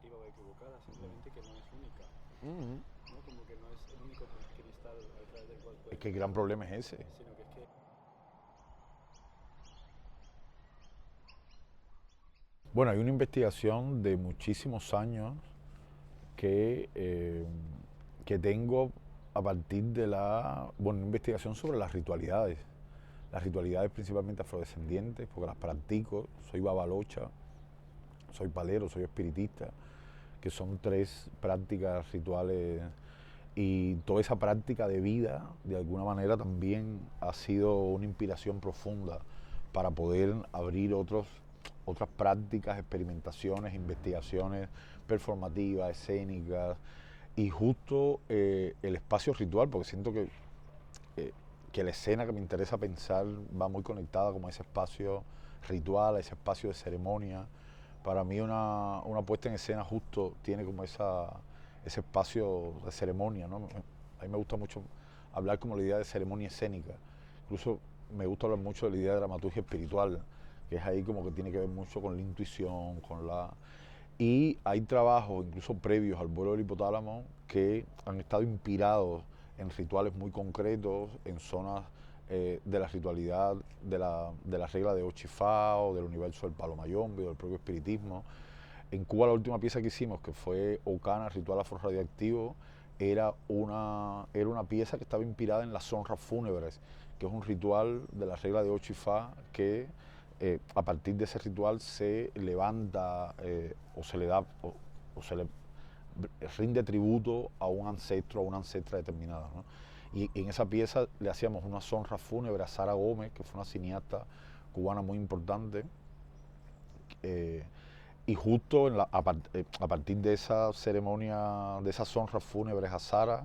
subjetiva o equivocada, simplemente que no es única, Ujú. ¿no? Como que no es el único cristal a través del cual Es puedes que el ver, gran problema es ese. sino que es que Bueno, hay una investigación de muchísimos años que, que tengo a partir de una investigación sobre las ritualidades principalmente afrodescendientes, porque las practico, soy babalocha, soy palero, soy espiritista, que son tres prácticas rituales y toda esa práctica de vida, de alguna manera, también ha sido una inspiración profunda para poder abrir otras prácticas, experimentaciones, investigaciones performativas, escénicas y justo el espacio ritual, porque siento eh, que la escena que me interesa pensar va muy conectada como a ese espacio ritual, a ese espacio de ceremonia. Para mí una puesta en escena justo tiene como ese espacio de ceremonia, ¿no? A mí me gusta mucho hablar como la idea de ceremonia escénica. Incluso me gusta hablar mucho de la idea de dramaturgia espiritual, que es ahí como que tiene que ver mucho con la intuición, con la... Y hay trabajos, incluso previos al vuelo del hipotálamo, que han estado inspirados en rituales muy concretos, en zonas de la ritualidad, de la regla de Ochifao, del universo del Palo Mayombe, o del propio espiritismo. En Cuba la última pieza que hicimos, que fue Ocana, Ritual Afro-Radiactivo, era una pieza que estaba inspirada en las honras fúnebres, que es un ritual de la regla de Ochifá que a partir de ese ritual se levanta o se le da o se le rinde tributo a un ancestro o a una ancestra determinada, ¿no? Y en esa pieza le hacíamos una honra fúnebre a Sara Gómez, que fue una cineasta cubana muy importante, eh, y justo a partir de esa ceremonia, de esas honras fúnebres a Sara,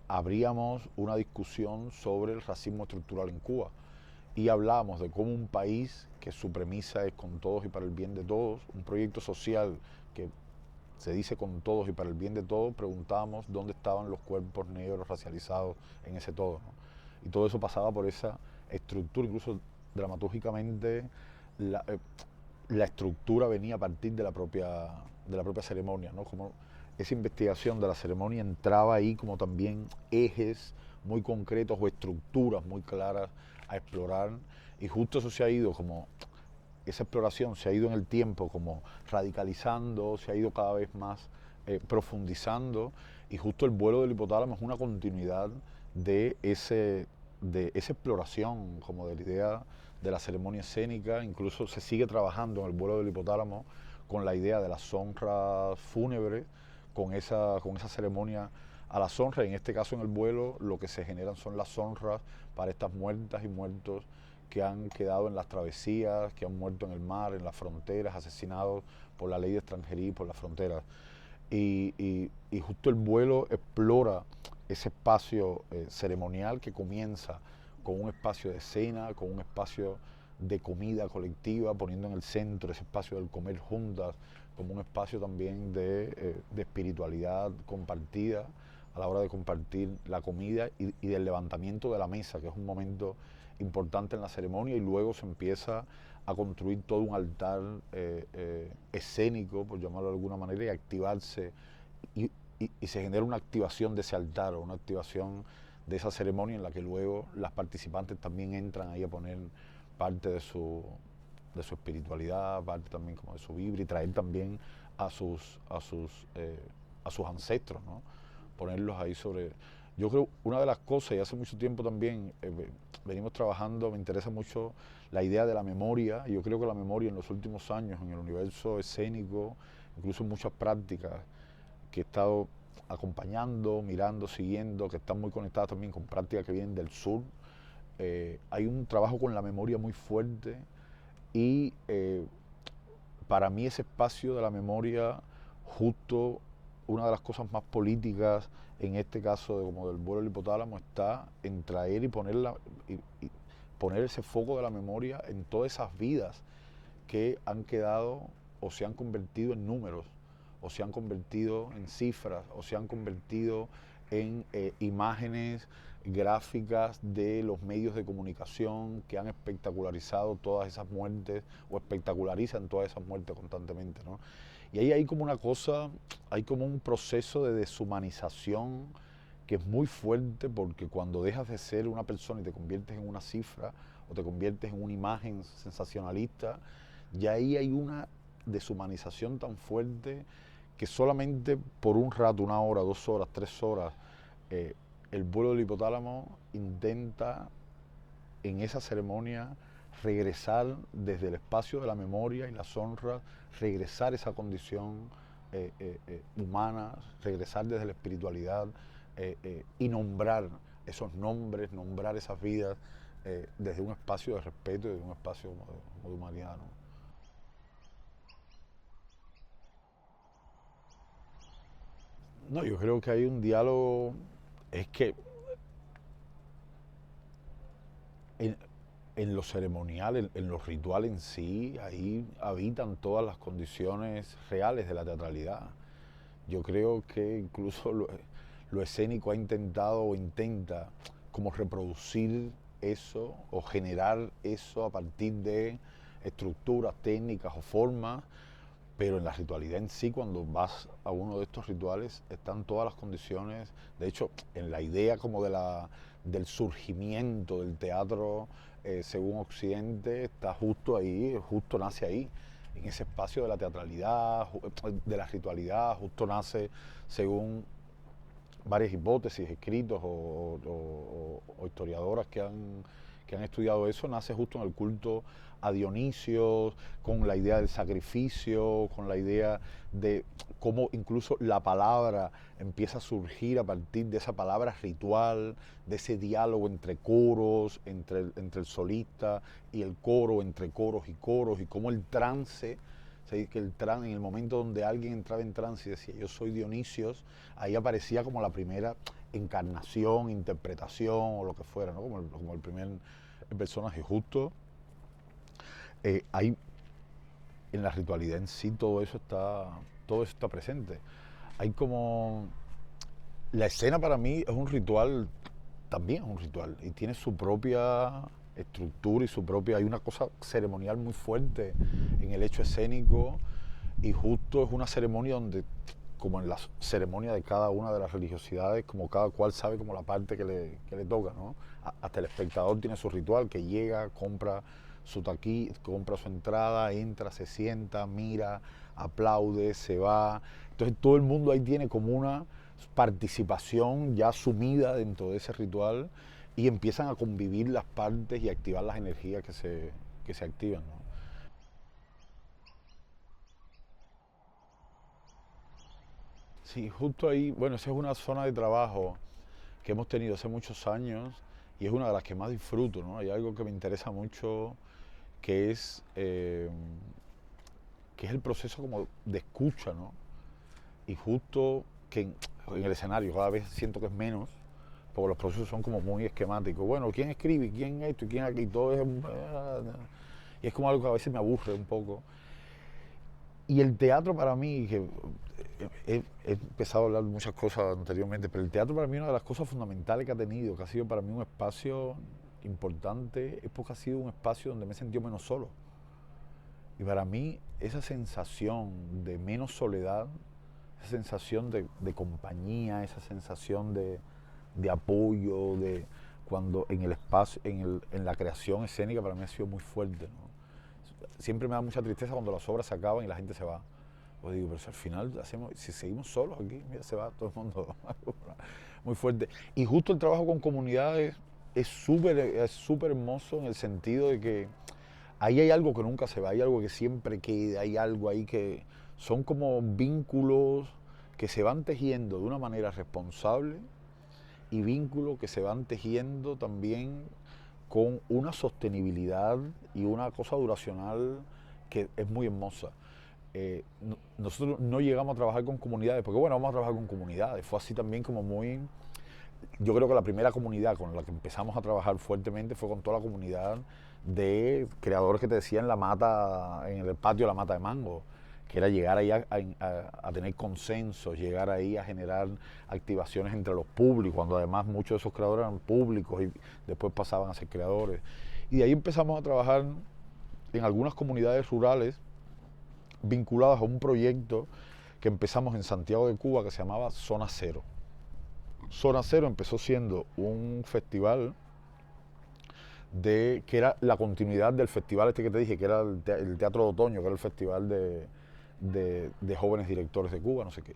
abríamos una discusión sobre el racismo estructural en Cuba. Y hablábamos de cómo un país que su premisa es con todos y para el bien de todos, un proyecto social que se dice con todos y para el bien de todos, preguntábamos dónde estaban los cuerpos negros racializados en ese todo, ¿no? Y todo eso pasaba por esa estructura, incluso dramatúrgicamente la, eh, la estructura venía a partir de la propia ceremonia, ¿no? Como esa investigación de la ceremonia entraba ahí como también ejes muy concretos o estructuras muy claras a explorar, y justo eso se ha ido como esa exploración se ha ido en el tiempo como radicalizando, se ha ido cada vez más profundizando, y justo el vuelo del hipotálamo es una continuidad de, de esa exploración como de la idea de la ceremonia escénica. Incluso se sigue trabajando en el vuelo del hipotálamo con la idea de las honras fúnebres, con esa ceremonia a las honras. En este caso en el vuelo lo que se generan son las honras para estas muertas y muertos que han quedado en las travesías, que han muerto en el mar, en las fronteras, asesinados por la ley de extranjería y por las fronteras. Y justo el vuelo explora ese espacio ceremonial que comienza con un espacio de cena, con un espacio de comida colectiva, poniendo en el centro ese espacio del comer juntas, como un espacio también de espiritualidad compartida a la hora de compartir la comida y del levantamiento de la mesa, que es un momento importante en la ceremonia, y luego se empieza a construir todo un altar escénico, por llamarlo de alguna manera, y activarse, y, y se genera una activación de ese altar o una activación de esa ceremonia en la que luego las participantes también entran ahí a poner parte de su espiritualidad, parte también como de su vibra, y traer también a sus ancestros, ¿no? Ponerlos ahí sobre... Yo creo, una de las cosas, y hace mucho tiempo también venimos trabajando, me interesa mucho la idea de la memoria, y yo creo que la memoria en los últimos años, en el universo escénico, incluso en muchas prácticas que he estado acompañando, mirando, siguiendo, que están muy conectadas también con prácticas que vienen del sur, hay un trabajo con la memoria muy fuerte, y para mí ese espacio de la memoria, justo una de las cosas más políticas, en este caso como del vuelo del hipotálamo, está en traer y poner ese foco de la memoria en todas esas vidas que han quedado o se han convertido en números, o se han convertido en cifras, o se han convertido en imágenes gráficas de los medios de comunicación que han espectacularizado todas esas muertes o espectacularizan todas esas muertes constantemente, ¿no? Y ahí hay como una cosa, hay como un proceso de deshumanización que es muy fuerte, porque cuando dejas de ser una persona y te conviertes en una cifra o te conviertes en una imagen sensacionalista, ya ahí hay una deshumanización tan fuerte que solamente por un rato, 1 hora, 2 horas, 3 horas, el vuelo del hipotálamo intenta en esa ceremonia regresar desde el espacio de la memoria y las honras, regresar esa condición humana, regresar desde la espiritualidad y nombrar esos nombres, nombrar esas vidas desde un espacio de respeto y desde un espacio como de humanidad, ¿no? No, yo creo que hay un diálogo, es que en, en lo ceremonial, en lo ritual en sí, ahí habitan todas las condiciones reales de la teatralidad. Yo creo que incluso lo escénico ha intentado o intenta como reproducir eso o generar eso a partir de estructuras, técnicas o formas, pero en la ritualidad en sí, cuando vas a uno de estos rituales, están todas las condiciones. De hecho, en la idea como del surgimiento del teatro según Occidente, está justo ahí, justo nace ahí, en ese espacio de la teatralidad, de la ritualidad, justo nace según varias hipótesis, escritos o historiadoras que han estudiado eso, nace justo en el culto a Dionisio, con la idea del sacrificio, con la idea de cómo incluso la palabra empieza a surgir a partir de esa palabra ritual, de ese diálogo entre coros, entre el solista y el coro, entre coros, y cómo el trance, o sea, que en el momento donde alguien entraba en trance y decía yo soy Dionisios, ahí aparecía como la primera encarnación, interpretación o lo que fuera, ¿no? Como el primer personaje justo. Hay en la ritualidad en sí todo eso está presente. Hay como la escena para mí es un ritual, también es un ritual y tiene su propia estructura y su propia, hay una cosa ceremonial muy fuerte en el hecho escénico, y justo es una ceremonia donde, como en la ceremonia de cada una de las religiosidades, como cada cual sabe como la parte que le toca, ¿no? Hasta el espectador tiene su ritual, que llega, compra su taquí, compra su entrada, entra, se sienta, mira, aplaude, se va. Entonces todo el mundo ahí tiene como una participación ya sumida dentro de ese ritual, y empiezan a convivir las partes y a activar las energías que se activan, ¿no? Sí, justo ahí, bueno, esa es una zona de trabajo que hemos tenido hace muchos años y es una de las que más disfruto, ¿no? Hay algo que me interesa mucho que que es el proceso como de escucha, ¿no? Y justo que en el escenario cada vez siento que es menos, porque los procesos son como muy esquemáticos. Bueno, ¿quién escribe? ¿Quién esto? ¿Quién aquí? Todo es... Y es como algo que a veces me aburre un poco. Y el teatro para mí, que he empezado a hablar de muchas cosas anteriormente, pero el teatro para mí una de las cosas fundamentales que ha tenido, que ha sido para mí un espacio importante, es porque ha sido un espacio donde me he sentido menos solo. Y para mí esa sensación de menos soledad, esa sensación de compañía, esa sensación de apoyo, de cuando en el espacio, en la creación escénica, para mí ha sido muy fuerte, ¿no? Siempre me da mucha tristeza cuando las obras se acaban y la gente se va. Pues digo, pero si al final si seguimos solos aquí, mira, se va todo el mundo. Muy fuerte. Y justo el trabajo con comunidades es súper hermoso, en el sentido de que ahí hay algo que nunca se va, hay algo que siempre queda, hay algo ahí que son como vínculos que se van tejiendo de una manera responsable, y vínculos que se van tejiendo también con una sostenibilidad y una cosa duracional que es muy hermosa. Nosotros no llegamos a trabajar con comunidades, porque bueno, vamos a trabajar con comunidades, fue así también como muy... Yo creo que la primera comunidad con la que empezamos a trabajar fuertemente fue con toda la comunidad de creadores que te decía en la mata, en el patio de la mata de mango, que era llegar ahí a tener consensos, llegar ahí a generar activaciones entre los públicos, cuando además muchos de esos creadores eran públicos y después pasaban a ser creadores. Y de ahí empezamos a trabajar en algunas comunidades rurales vinculadas a un proyecto que empezamos en Santiago de Cuba que se llamaba Zona Cero. Zona Cero empezó siendo un festival que era la continuidad del festival este que te dije, que era el Teatro de Otoño, que era el festival de jóvenes directores de Cuba, no sé qué.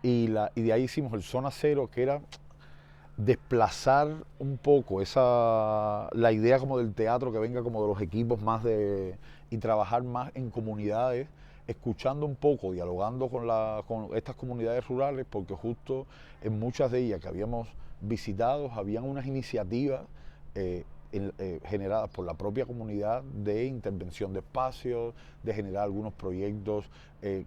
Y de ahí hicimos el Zona Cero, que era desplazar un poco la idea como del teatro, que venga como de los equipos más y trabajar más en comunidades, escuchando un poco, dialogando con estas comunidades rurales, porque justo en muchas de ellas que habíamos visitado, habían unas iniciativas generadas por la propia comunidad de intervención de espacios, de generar algunos proyectos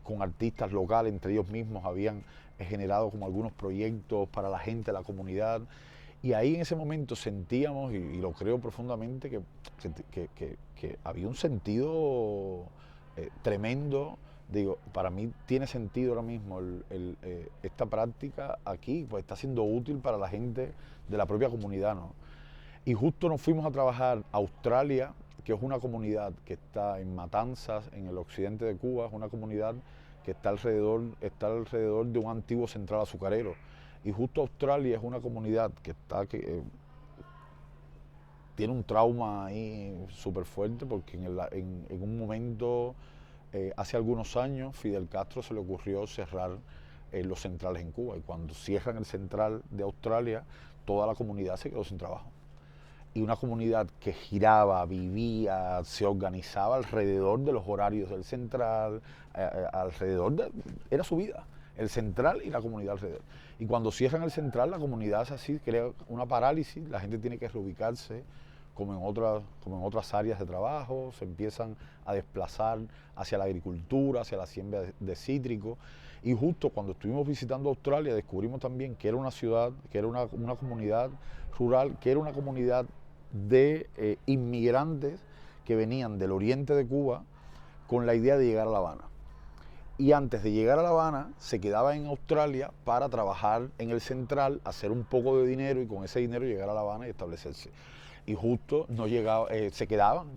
con artistas locales, entre ellos mismos habían generado como algunos proyectos para la gente de la comunidad. Y ahí en ese momento sentíamos, y lo creo profundamente, que había un sentido tremendo. Digo, para mí tiene sentido ahora mismo esta práctica aquí, pues está siendo útil para la gente de la propia comunidad, ¿no? Y justo nos fuimos a trabajar a Australia, que es una comunidad que está en Matanzas, en el occidente de Cuba, es una comunidad que está alrededor de un antiguo central azucarero. Y justo Australia es una comunidad que tiene un trauma ahí súper fuerte, porque en un momento, hace algunos años, Fidel Castro se le ocurrió cerrar los centrales en Cuba. Y cuando cierran el central de Australia, toda la comunidad se quedó sin trabajo. Y una comunidad que giraba, vivía, se organizaba alrededor de los horarios del central, era su vida, el central y la comunidad alrededor. Y cuando cierran el central, la comunidad es así, crea una parálisis, la gente tiene que reubicarse como en otras áreas de trabajo, se empiezan a desplazar hacia la agricultura, hacia la siembra de cítricos. Y justo cuando estuvimos visitando Australia, descubrimos también que era una ciudad, que era una comunidad rural, que era una comunidad de inmigrantes que venían del oriente de Cuba con la idea de llegar a La Habana. Y antes de llegar a La Habana se quedaba en Australia para trabajar en el central, hacer un poco de dinero y con ese dinero llegar a La Habana y establecerse. Y justo no llegaba, se quedaban,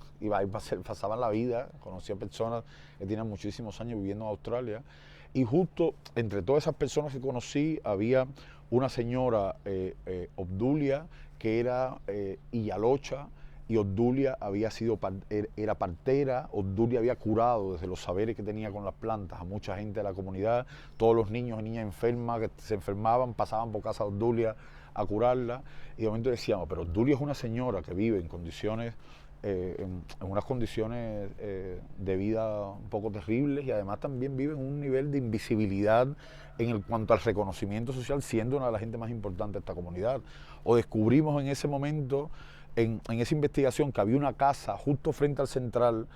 pasaban la vida, conocía personas que tienen muchísimos años viviendo en Australia. Y justo entre todas esas personas que conocí había una señora, Obdulia, que era Iyalocha, y Obdulia era partera. Obdulia había curado desde los saberes que tenía con las plantas a mucha gente de la comunidad. Todos los niños y niñas enfermas que se enfermaban pasaban por casa de Obdulia a curarla. Y de momento decíamos, pero Obdulia es una señora que vive en condiciones, en unas condiciones de vida un poco terribles, y además también vive en un nivel de invisibilidad en cuanto al reconocimiento social, siendo una de las gente más importantes de esta comunidad. O descubrimos en ese momento, en esa investigación, que había una casa justo frente al central,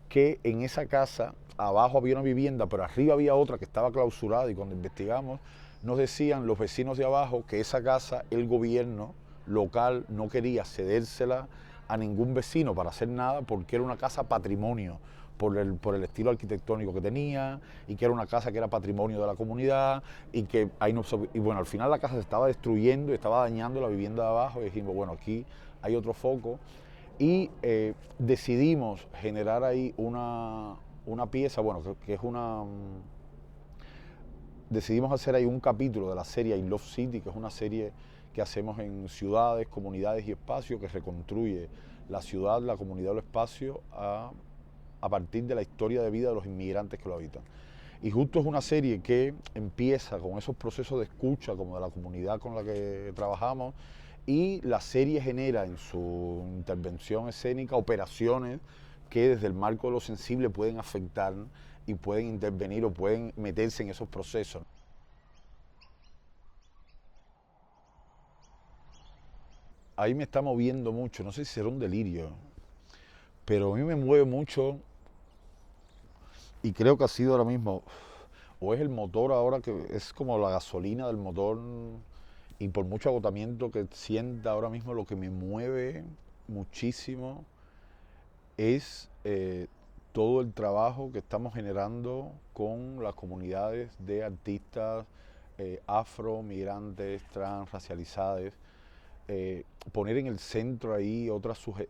que en esa casa abajo había una vivienda, pero arriba había otra que estaba clausurada, y cuando investigamos nos decían los vecinos de abajo que esa casa el gobierno local no quería cedérsela a ningún vecino para hacer nada, porque era una casa patrimonio por el estilo arquitectónico que tenía, y que era una casa que era patrimonio de la comunidad, y que ahí no, y bueno, al final la casa se estaba destruyendo y estaba dañando la vivienda de abajo, y dijimos, bueno, aquí hay otro foco, y decidimos generar ahí una pieza, bueno, que es decidimos hacer ahí un capítulo de la serie I Love City, que es una serie que hacemos en ciudades, comunidades y espacios, que reconstruye la ciudad, la comunidad o el espacio a partir de la historia de vida de los inmigrantes que lo habitan. Y justo es una serie que empieza con esos procesos de escucha como de la comunidad con la que trabajamos, y la serie genera en su intervención escénica operaciones que desde el marco de lo sensible pueden afectar y pueden intervenir o pueden meterse en esos procesos. Ahí me está moviendo mucho, no sé si será un delirio, pero a mí me mueve mucho, y creo que ha sido ahora mismo, o es el motor ahora, que es como la gasolina del motor, y por mucho agotamiento que sienta ahora mismo, lo que me mueve muchísimo es todo el trabajo que estamos generando con las comunidades de artistas afro, migrantes, trans, racializadas, poner en el centro ahí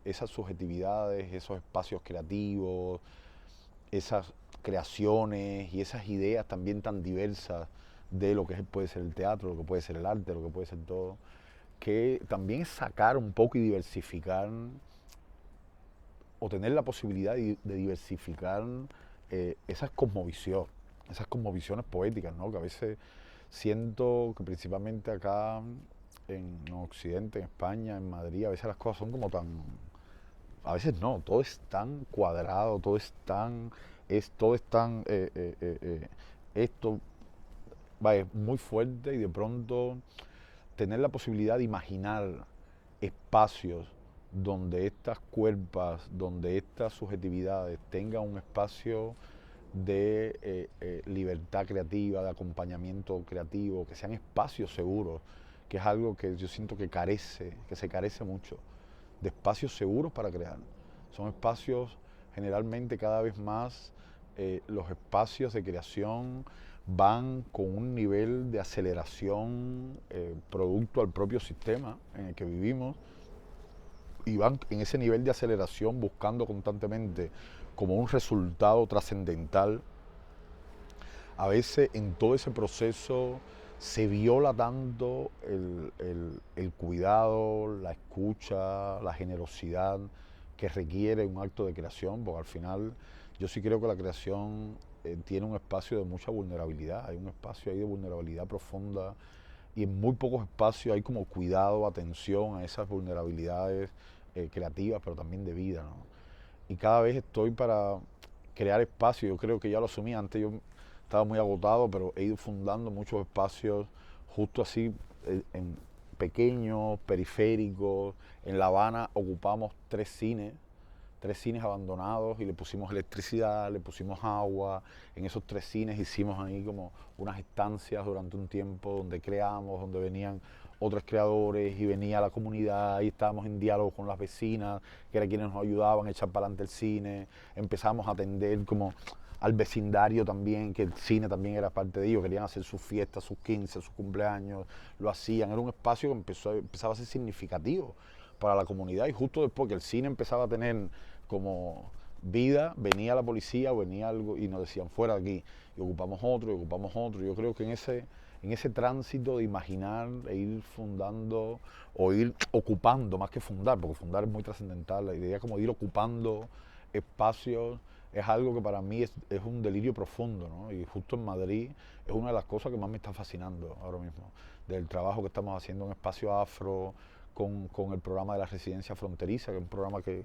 esas subjetividades, esos espacios creativos, esas creaciones y esas ideas también tan diversas de lo que puede ser el teatro, lo que puede ser el arte, lo que puede ser todo, que también es sacar un poco y diversificar o tener la posibilidad de diversificar esas cosmovisiones poéticas, ¿no? Que a veces siento que principalmente acá en Occidente, en España, en Madrid, a veces las cosas son como tan... A veces no, todo es tan cuadrado, todo es tan... esto va, es muy fuerte y de pronto tener la posibilidad de imaginar espacios donde estas cuerpas, donde estas subjetividades tengan un espacio de libertad creativa, de acompañamiento creativo, que sean espacios seguros, que es algo que yo siento que se carece mucho, de espacios seguros para crear. Son espacios generalmente cada vez más, los espacios de creación van con un nivel de aceleración producto al propio sistema en el que vivimos, y van en ese nivel de aceleración buscando constantemente como un resultado trascendental. A veces en todo ese proceso se viola tanto el cuidado, la escucha, la generosidad que requiere un acto de creación, porque al final yo sí creo que la creación tiene un espacio de mucha vulnerabilidad, hay un espacio ahí de vulnerabilidad profunda, y en muy pocos espacios hay como cuidado, atención a esas vulnerabilidades creativas, pero también de vida, ¿no? Y cada vez estoy para crear espacios. Yo creo que ya lo asumí, antes yo estaba muy agotado, pero he ido fundando muchos espacios justo así, en pequeños, periféricos. En La Habana ocupamos tres cines abandonados, y le pusimos electricidad, le pusimos agua. En esos tres cines hicimos ahí como unas estancias durante un tiempo donde creamos, donde venían otros creadores y venía la comunidad y estábamos en diálogo con las vecinas, que eran quienes nos ayudaban a echar para adelante el cine. Empezamos a atender como al vecindario también, que el cine también era parte de ellos, querían hacer sus fiestas, sus 15, sus cumpleaños, lo hacían. Era un espacio que empezaba a ser significativo para la comunidad, y justo después que el cine empezaba a tener como vida, venía la policía o venía algo y nos decían fuera de aquí, y ocupamos otro, y ocupamos otro. Yo creo que en ese tránsito de imaginar e ir fundando o ir ocupando, más que fundar, porque fundar es muy trascendental, la idea como de ir ocupando espacios es algo que para mí es un delirio profundo, ¿no? Y justo en Madrid es una de las cosas que más me está fascinando ahora mismo, del trabajo que estamos haciendo en Espacio Afro, con el programa de la residencia fronteriza, que es un programa que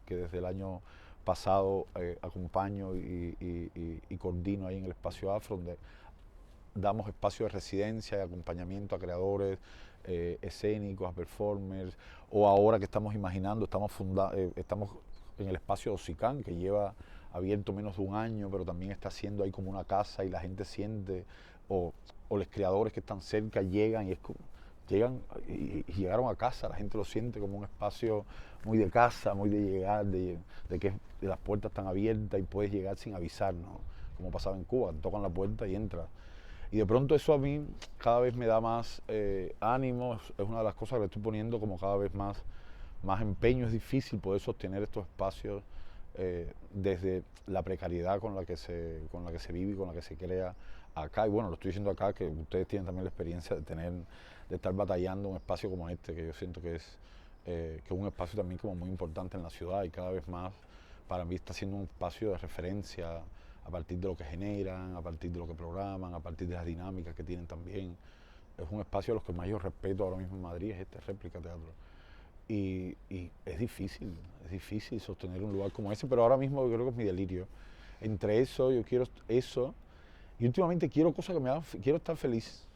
desde el año pasado acompaño y coordino ahí en el Espacio Afro, donde damos espacio de residencia y acompañamiento a creadores escénicos, a performers, o ahora que estamos imaginando, estamos en el espacio Ocicán, que lleva abierto menos de un año, pero también está haciendo ahí como una casa, y la gente siente, o los creadores que están cerca llegan y llegaron a casa, la gente lo siente como un espacio muy de casa, muy de llegar, de que las puertas están abiertas y puedes llegar sin avisar, ¿no? Como pasaba en Cuba, tocan la puerta y entras. Y de pronto eso a mí cada vez me da más ánimo, es una de las cosas que le estoy poniendo como cada vez más empeño. Es difícil poder sostener estos espacios desde la precariedad con la que se vive y con la que se crea acá. Y bueno, lo estoy diciendo acá, que ustedes tienen también la experiencia de estar batallando un espacio como este, que yo siento que es un espacio también como muy importante en la ciudad, y cada vez más para mí está siendo un espacio de referencia a partir de lo que generan, a partir de lo que programan, a partir de las dinámicas que tienen también. Es un espacio a los que más yo respeto ahora mismo en Madrid, es este Réplica Teatro. Y es difícil sostener un lugar como ese, pero ahora mismo yo creo que es mi delirio. Entre eso, yo quiero eso, y últimamente quiero cosas que me hagan, quiero estar feliz.